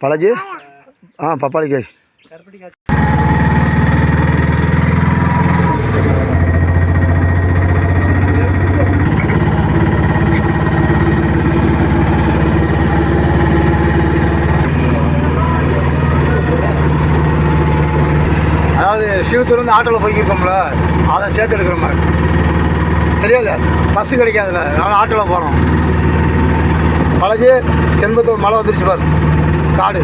பாலாஜி பப்பாளி காய். அதாவது சிவத்தூர்லேருந்து ஆட்டோவில் போய்க்கிருக்கோம்ல, அதை சேர்த்து எடுக்கிற மாதிரி. சரியா இல்லை, பஸ்ஸு கிடைக்காதுல்ல, நாங்கள் ஆட்டோவில் போகிறோம். பாலாஜி செண்பத்தூர் மழை வந்துருச்சு பாரு, காடு.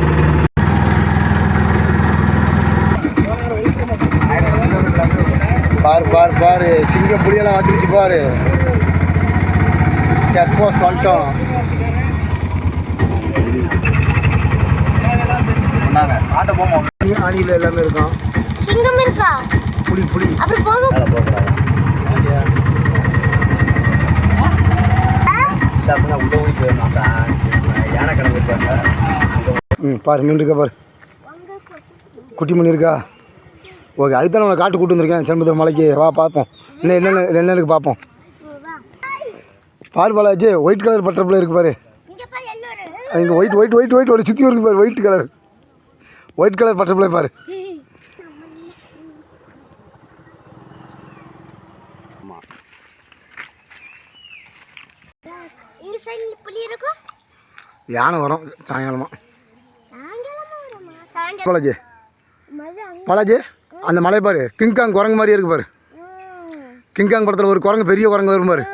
பாரு பாரு பாரு, சிங்கம் புளியெல்லாம் வந்துருச்சு பாரு. செக் போஸ்ட் வந்துட்டோம். ஆட்டோ போவோம். அணியில் எல்லாமே இருக்கும். சிங்கம் இருக்கா? புலி புலி அப்படி போகும். பாரு மீன் இருக்கா பாரு, குட்டி மீன் இருக்கா? ஓகே, அதுக்கு தான் நான் காட்டு கூட்டு வந்திருக்கேன் செண்பத்தூர் மலைக்கு. வா பார்ப்போம், இன்னும் என்னென்ன இருக்குது பார்ப்போம். பாரு பாலாஜி, ஒயிட் கலர் பட்டர்ஃப்ளை இருக்குது பாரு. இங்கே ஒயிட் ஒயிட் ஒயிட் ஒயிட் ஒரு சுற்றி வருது பாரு, ஒயிட் கலர் பட்டர்ஃப்ளை பாரு. யானை வரும் சாயங்காலமாக. பாலாஜி அந்த மலை பாரு, கிங்காங் குரங்கு மாதிரியே இருக்குது பாரு. கிங்காங் படத்தில் ஒரு குரங்கு, பெரிய குரங்கு வரும் பாரு,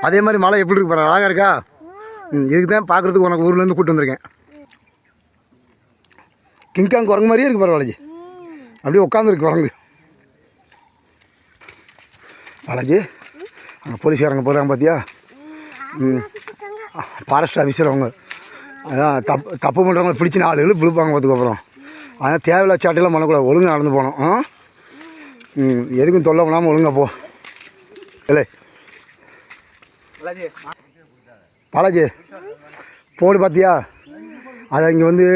அதே மாதிரி மலை எப்படி இருக்கு பாரு, அழகாக இருக்கா? இதுக்கு தான் பார்க்குறதுக்கு உனக்கு ஊர்லேருந்து கூப்பிட்டு வந்திருக்கேன். கிங்காங் குரங்கு மாதிரியே இருக்குது பாரு பாலாஜி, அப்படியே உட்காந்துருக்கு குரங்கு. பாலாஜி அங்கே போலீஸ்காரங்க போகிறாங்க பார்த்தியா? ஃபாரஸ்ட் ஆஃபீஸர் அவங்க. அதான் தப்பு பண்ணுறவங்க பிடிச்சி 4 எழுப்பு விழுப்பாங்க பார்த்துக்கப்புறம். அதான் தேவையில்ல சாட்டையெல்லாம் பண்ணக்கூடாது, ஒழுங்காக நடந்து போனோம். எதுக்கும் தொல்லை பண்ணாமல் ஒழுங்காக போ. இல்லை பாலாஜி போடு பார்த்தியா? அதை இங்கே வந்து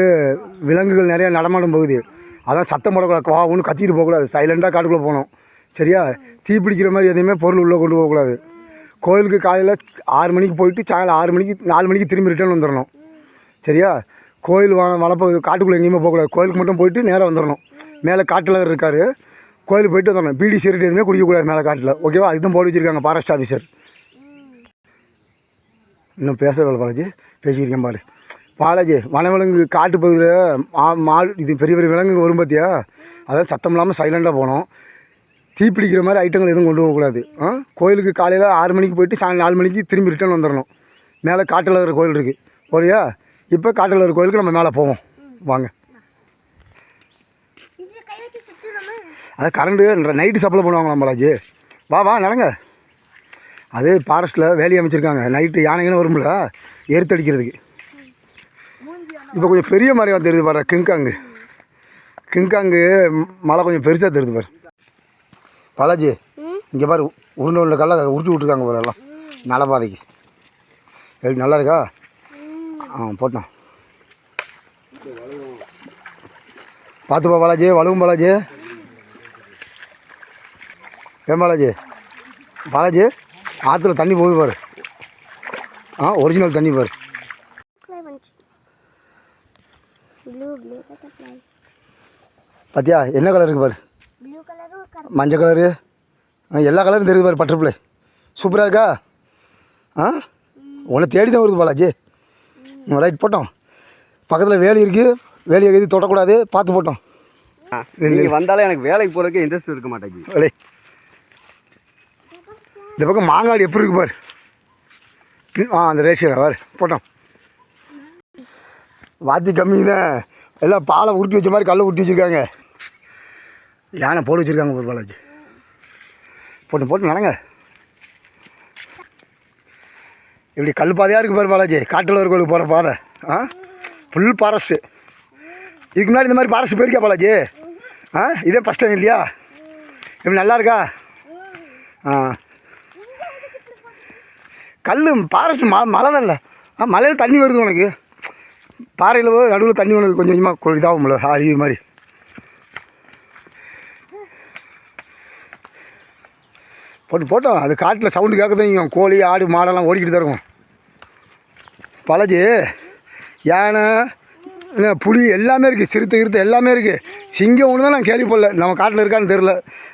விலங்குகள் நிறையா நடமாடும் போகுது. அதான் சத்தம் போடக்கூடாது, ஒன்றும் கத்திட்டு போகக்கூடாது, சைலண்டாக காட்டுக்குள்ளே போகணும். சரியா? தீ பிடிக்கிற மாதிரி எதையுமே பொருள் உள்ளே கொண்டு போகக்கூடாது. கோயிலுக்கு காலையில் 6 மணிக்கு போயிட்டு சாயங்காலம் 4 மணிக்கு திரும்பி ரிட்டர்ன் வந்துடணும். சரியா? கோயில் வளர்ப்ப காட்டுக்குள்ளே எங்கேயுமே போகக்கூடாது, கோயிலுக்கு மட்டும் போயிட்டு நேராக வந்துடணும். மேலே காட்டில் இருக்கார், கோயிலுக்கு போயிட்டு வந்துடணும். பீடி சிகரெட் எதுவுமே குடிக்கக்கூடாது மேலே காட்டில். ஓகேவா? அதுதான் போட்டு வச்சுருக்காங்க ஃபாரஸ்ட் ஆஃபீஸர். இன்னும் பேசுகிறவள் பாலாஜி, பேசியிருக்கேன் பாரு. பாலாஜி வனவிலங்கு காட்டு பகுதியில் இது பெரிய பெரிய விலங்குங்க வரும் பார்த்தியா? அதான் சத்தம் இல்லாமல் சைலண்டாக போகணும். தீப்பிடிக்கிற மாதிரி ஐட்டங்கள் எதுவும் கொண்டு போகக்கூடாது. கோயிலுக்கு காலையில் 6 மணிக்கு போயிட்டு சாயங்காலம் 4 மணிக்கு திரும்பி ரிட்டர்ன் வந்துடணும். மேலே காட்டில் இருக்கிற கோயில் இருக்குது, போறியா? இப்போ காட்டில் இருக்கிற கோயிலுக்கு நம்ம மேலே போவோம், வாங்க. அதான் கரண்ட்டு நைட்டு சப்ளை பண்ணுவாங்களாம் பாலாஜி. வா நடங்க. அது ஃபாரஸ்ட்டில் வேலையை அமைச்சிருக்காங்க, நைட்டு யானைகளும் வரும்ல எரித்தடிக்கிறதுக்கு. இப்போ கொஞ்சம் பெரிய மாதிரியாக தெரியுது பாரு, கிங்காங்கு மழை கொஞ்சம் பெருசாக தெரியுது பாரு. பாலாஜி இங்கே பாரு, உருண்டை கல்ல உருட்டி விட்ருக்காங்க பாரு, எல்லாம் நடப்பாதைக்கு. எப்படி நல்லா இருக்கா? போட்டோம். பார்த்துப்பா பாலாஜி, வலுவும் பாலாஜி. ஏன் பாலாஜி ஆற்றுல தண்ணி போகுது பாரு. ஒரிஜினல் தண்ணி பாரு. பார்த்தியா என்ன கலர் இருக்குது பாரு, மஞ்சள் கலரு, எல்லா கலரும் தெரியுது பாரு. பட்டர்ஃப்ளை சூப்பராக இருக்கா? உன்னை தேடி தான் வருது பாலாஜி. ரைட் போட்டோம். பக்கத்தில் வேலி இருக்குது, வேலையை எதுவும் தொடக்கூடாது, பார்த்து போட்டோம். நீங்கள் வந்தாலே எனக்கு வேலைக்கு போகிறதுக்கு இன்ட்ரெஸ்ட் இருக்க மாட்டேங்குது. இந்த பக்கம் மாங்காடு எப்படி இருக்கு பாரு. அந்த ரேஷியோ பாரு, போட்டோம். வாத்தி கம்மி தான், எல்லாம் பாலை உருட்டி வச்ச மாதிரி கல்லை உருட்டி வச்சுருக்காங்க. யானை போட்டு வச்சுருக்காங்க ஒரு பாலாஜி. போட்டு நடங்க. இப்படி கல் பாதையாக இருக்குது பாரு பாலாஜி, காட்டில் ஒரு கோயிலுக்கு போகிற பாதை. Full forest. இதுக்கு முன்னாடி இந்த மாதிரி ஃபாரஸ்ட் போயிருக்கா பாலாஜி? இதே ஃபஸ்ட் டைம் இல்லையா? இப்படி நல்லா இருக்கா? கல் ஃபாரஸ்ட் மழை தான் இல்லை, மலையில் தண்ணி வருது உனக்கு. பாறையில் நடுவில் தண்ணி உனக்கு கொஞ்சம் கொஞ்சமாக இதாகும்ல, அருவி மாதிரி. போட்டோம். அது காட்டில் சவுண்டு கேட்குறதுங்க, கோழி ஆடு மாடெல்லாம் ஓடிக்கிட்டு தான் இருக்கும் பாலாஜி. யானை என்ன புலி எல்லாமே இருக்குது, சிறுத்தை கிருத்தை எல்லாமே இருக்குது. சிங்கம் ஒன்று தான் நான் கேள்விப்படல, நம்ம காட்டில் இருக்கான்னு தெரில.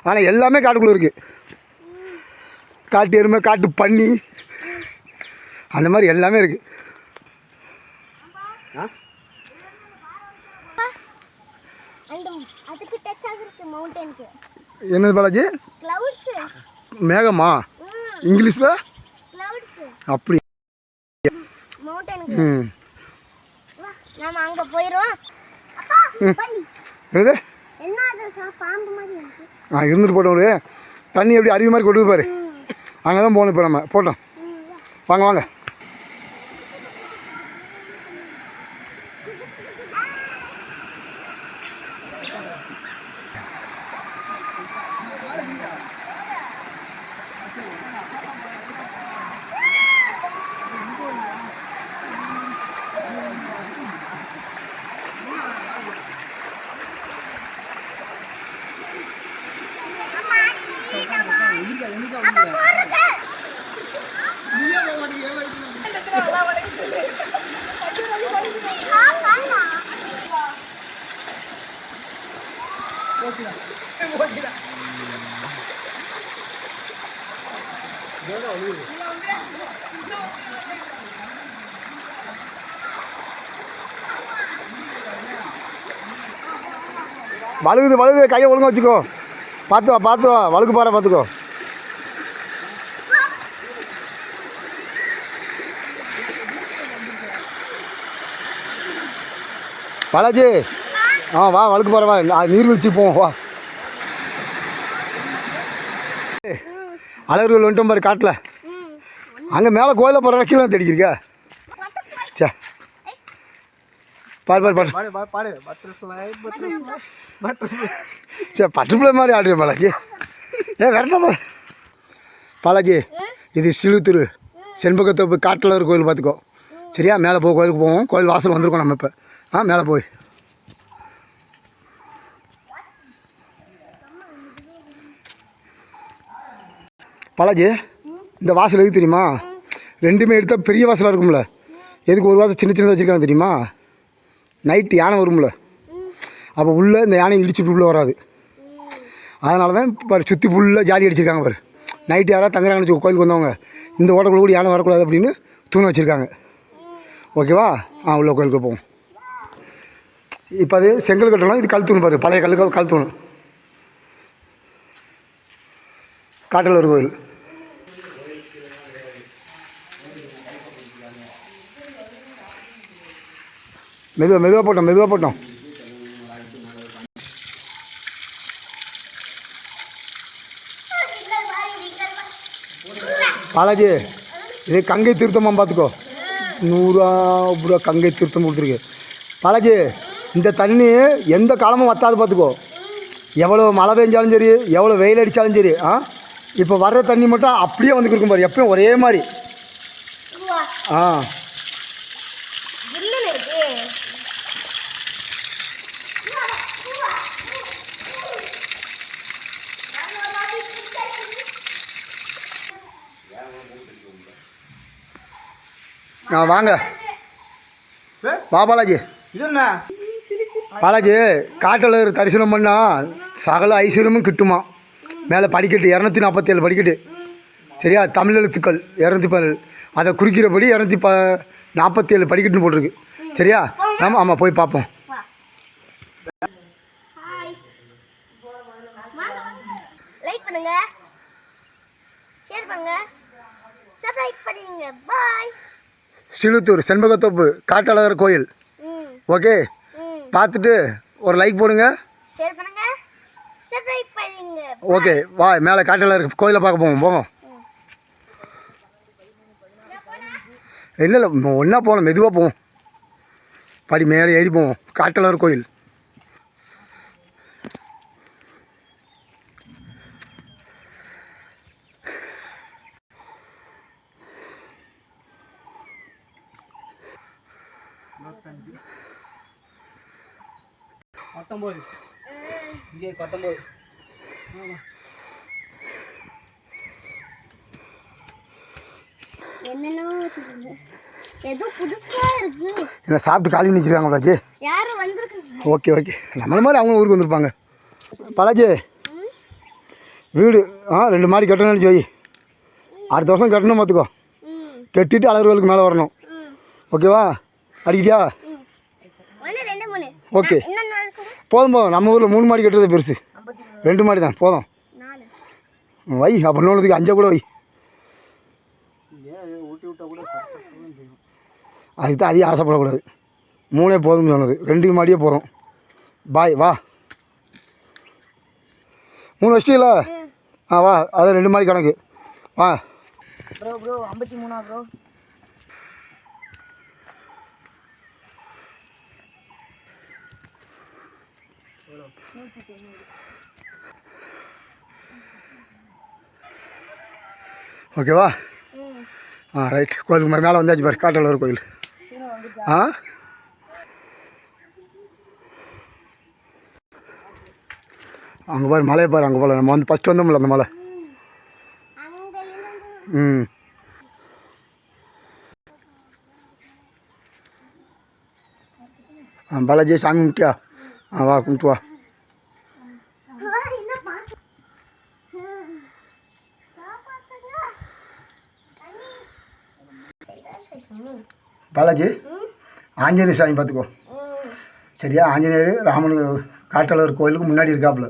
ஆனால் எல்லாமே காட்டுக்குள்ளே இருக்குது. காட்டு எருமை, காட்டு பன்னி, அந்த மாதிரி எல்லாமே இருக்குது. என்னது பாலாஜி? மேகமா? இங்கிலீஷில் அப்படி? ம், என்னது? இருந்துட்டு போட்டோம். தண்ணி எப்படி அருவி மாதிரி கொண்டு பாரு. அங்கே தான் போகணும். இப்போ நம்ம போட்டோம். வாங்க வாங்க. வழுகுது வழுகுது, கையை ஒழுங்கா வச்சுக்கோ. பார்த்து வா பார்த்து வா, வழுக்கு பாரு, பார்த்துக்கோ. பாலாஜி, வா வழுக்கு பாரு, வா நீர்வீழ்ச்சி போவோம் வா. அழகர்கள் வந்துட்டோம் பாரு காட்டில். அங்கே மேலே கோயிலில் போகிற கீழே தெரிஞ்சிருக்கா? சே பாரு பாரு பாரு சரி, பட்டர்ஃப்ளை மாதிரி ஆடுறேன் பாலாஜி. விரட்டா பாலாஜி. இது சிலுத்தூர் செண்பகத்தோப்பு காட்டில் கோயில் பார்த்துக்கோ. சரியா? மேலே போ, கோயிலுக்கு போவோம். கோயில் வாசல் வந்திருக்கோம் நம்ம இப்போ. மேலே போய் பாலாஜி, இந்த வாசல் எதுக்கு தெரியுமா? ரெண்டுமே எடுத்தால் பெரிய வாசலாக இருக்கும்ல. எதுக்கு ஒரு வாசல் சின்ன சின்னதாக வச்சுருக்காங்க தெரியுமா? நைட்டு யானை வரும்ல, அப்போ உள்ளே இந்த யானை இடிச்சு உள்ளே வராது. அதனால தான் இப்போ சுற்றி ஃபுல்லாக ஜாலி அடிச்சிருக்காங்க பாரு. நைட்டு யாராவது தங்குறாங்கன்னு வச்சுக்கோ, கோயிலுக்கு வந்தவங்க இந்த ஓட்டக்குள்ள கூட யானை வரக்கூடாது அப்படின்னு தூண வச்சுருக்காங்க. ஓகேவா? உள்ள கோயிலுக்கு போவோம். இப்போ அது செங்கல் கட்டணும். இது கல் தூண் பாரு, பழைய கல் தூண். காட்டில் ஒரு கோயில். மெதுவாக போட்டோம். பாலாஜி, இது கங்கை தீர்த்தமாக பார்த்துக்கோ. 100 ரூபா கங்கை தீர்த்தம் கொடுத்துருக்கு. பாலாஜி, இந்த தண்ணி எந்த காலமும் வற்றாது பார்த்துக்கோ. எவ்வளோ மழை பெஞ்சாலும் சரி, எவ்வளோ வெயில் அடித்தாலும் சரி, இப்போ வர்ற தண்ணி மட்டும் அப்படியே வந்துருக்கும் பாரு, எப்பயும் ஒரே மாதிரி. வாங்க வா பாலாஜி. பாலாஜி, காட்டில் தரிசனம் பண்ணால் சகல ஐஸ்வர்யமும் கிட்டுமா. மேலே படிக்கட்டு 247 படிக்கட்டு. சரியா? தமிழ் எழுத்துக்கள் 217, அதை குறிக்கிறபடி 247 படிக்கட்டுன்னு போட்டிருக்கு. சரியா? ஆமாம் போய் பார்ப்போம். லைக் பண்ணுங்க, ஷேர் பண்ணுங்க, சப்ஸ்கிரைப் பண்ணுங்க. பாய். ஸ்ரீலுத்தூர் செண்பகத்தோப்பு காட்டழகர் கோயில். ஓகே, பார்த்துட்டு ஒரு லைக் போடுங்க, ஷேர் பண்ணுங்க, சப்ஸ்கிரைப் பண்ணுங்க. ஓகே, வா மேலே காட்டழகர் கோயிலை பார்க்க போவோம். இல்லை ஒன்றா போகணும், மெதுவாக போவோம். படி மேலே ஏறி போவோம். காட்டழகர் கோயில். என்னென்ன வச்சுருங்க. ஏதோ புதுசா இருக்கு. என்ன சாப்பிட்டு காலி நிச்சிருக்காங்க பாலாஜி. யாரும் வந்திருக்காங்க. ஓகே ஓகே, நம்மள மாதிரி அவங்க ஊருக்கு வந்திருப்பாங்க. பாலாஜி வீடு 2 மாடி கட்டணும்னு சொல்லி அடுத்த வருஷம் கட்டணும் பார்த்துக்கோ. கட்டிட்டு அழகுகளுக்கு மேலே வரணும். ஓகேவா? அடிக்கிட்டியா? ஓகே போதும் போதும். நம்ம ஊரில் 3 மாடி கட்டுறது பெருசு. 2 மாடி தான் போதும். வை அப்போ இன்னொன்றுக்கு 5 கூட வை. அதுக்கு தான் அதிகம் ஆசைப்படக்கூடாது. 3 போதும்னு சொன்னது. 2 மாடியே போகிறோம். பாய் வா. 3 வச்சிட்டீங்களா? வா. அது 2 மாடி கணக்கு. வா ப்ரோ 53 ப்ரோ. ஓகேவா? ரைட். கோயிலுக்கு மேலே வந்தாச்சு பாரு, காட்டலூர் கோயில். அங்கே பாரு மலையை பாரு. அங்கே போகல, நம்ம வந்து ஃபஸ்ட்டு வந்தோம்ல அந்த மலை. பாலாஜி சாமி கும்பிட்டியா? வா கும்பிட்டு வா. பாலாஜி ஆஞ்சநேயர் சாமி பார்த்துக்கோ. சரியா? ஆஞ்சநேயர் ராமனு காட்டலூர் கோயிலுக்கு முன்னாடி இருக்காப்புல.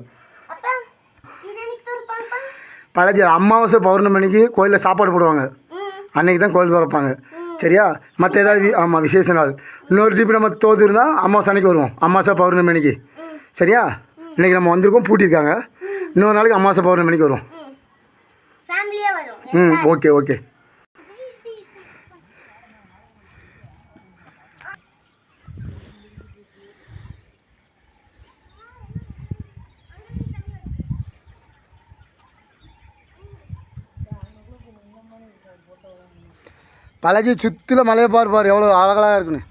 பாலாஜி அமாவாசை பௌர்ணமிக்கு கோயிலில் சாப்பாடு போடுவாங்க. அன்றைக்கி தான் கோயில் திறப்பாங்க. சரியா? மற்ற ஏதாவது விசேஷ நாள் இன்னொரு டிப்பி நம்ம தோது இருந்தால் அமாவாசை அன்றைக்கி வருவோம். அமாவாசை பௌர்ணமி அன்றைக்கி. சரியா? இன்றைக்கி நம்ம வந்திருக்கோம், பூட்டியிருக்காங்க. இன்னொரு நாளைக்கு அமாவாசை பௌர்ணமி அன்றைக்கி வருவோம். Okay okay. பாலாஜி சுற்றில மலையை பாரு எவ்வளோ அழகழகாக இருக்குன்னு.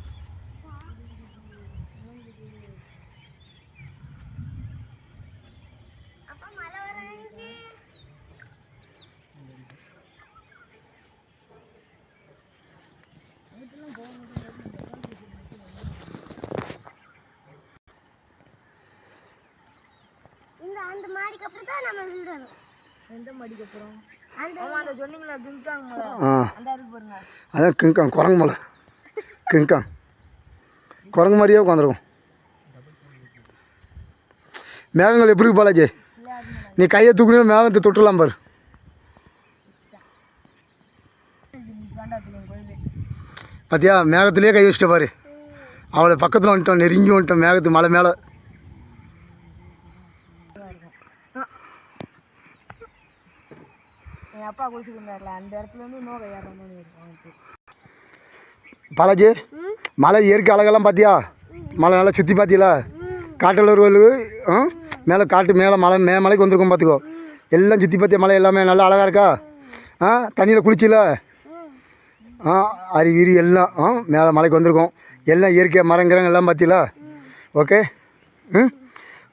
அந்த மாடிக்கு அப்புறம் தான் நம்ம விடணும். எந்த மாடிக்கு அப்புறம்? அந்த சொன்னீங்களா கிங்காங் மலை, அந்த இருக்கு பாருங்க. அதான் கிங்காங், குரங்கு மலை. கிங்காங் குரங்கு மாதிரியே உட்காந்துருக்கும். மேகங்கள் எப்படி இருக்கு பாலாஜி? நீ கையை தூக்கணும், மேகத்தை தொட்டுலாம் பாரு. பார்த்தியா? மேகத்திலே கை வச்சுட்ட பாரு. அவளை பக்கத்தில் வந்துட்டோம், நெருங்கி வந்துட்டோம் மேகத்து மலை மேலே. எங்கள் அப்பா குளிச்சுருந்தார்ல, அந்த இடத்துல இருந்து இன்னும் ஏற மாதிரி இருக்கும். பாலாஜி மலை இயற்கை அழகெல்லாம் பார்த்தியா? மலை நல்லா சுற்றி பார்த்தீங்களா? காட்டலூர் கோயிலுக்கு மேலே காட்டு மேலே மலை மலைக்கு வந்திருக்கோம் பார்த்துக்கோ. எல்லாம் சுற்றி பார்த்தியா? மலை எல்லாமே நல்லா அழகாக இருக்கா? தண்ணியில் குளிச்சில? அருவி எல்லாம் மேலே மலைக்கு வந்திருக்கோம். எல்லாம் இயற்கை மரங்கிறங்க எல்லாம் பார்த்தீங்களா? ஓகே.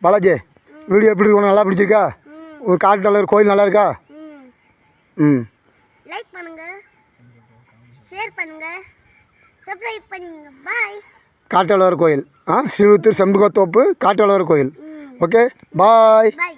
பாலாஜி வீடியோ எப்படி இருக்கணும்? நல்லா பிடிச்சிருக்கா? காட்டலூர் கோயில் நல்லா இருக்கா? லைக் பண்ணுங்க, ஷேர் பண்ணுங்க, சப்ஸ்கிரைப் பண்ணுங்க. பாய். காட்டலூர் கோயில் ஸ்ரீவித்தூர் செம்புகத்தோப்பு காட்டலூர் கோயில். Okay bye. பாய்.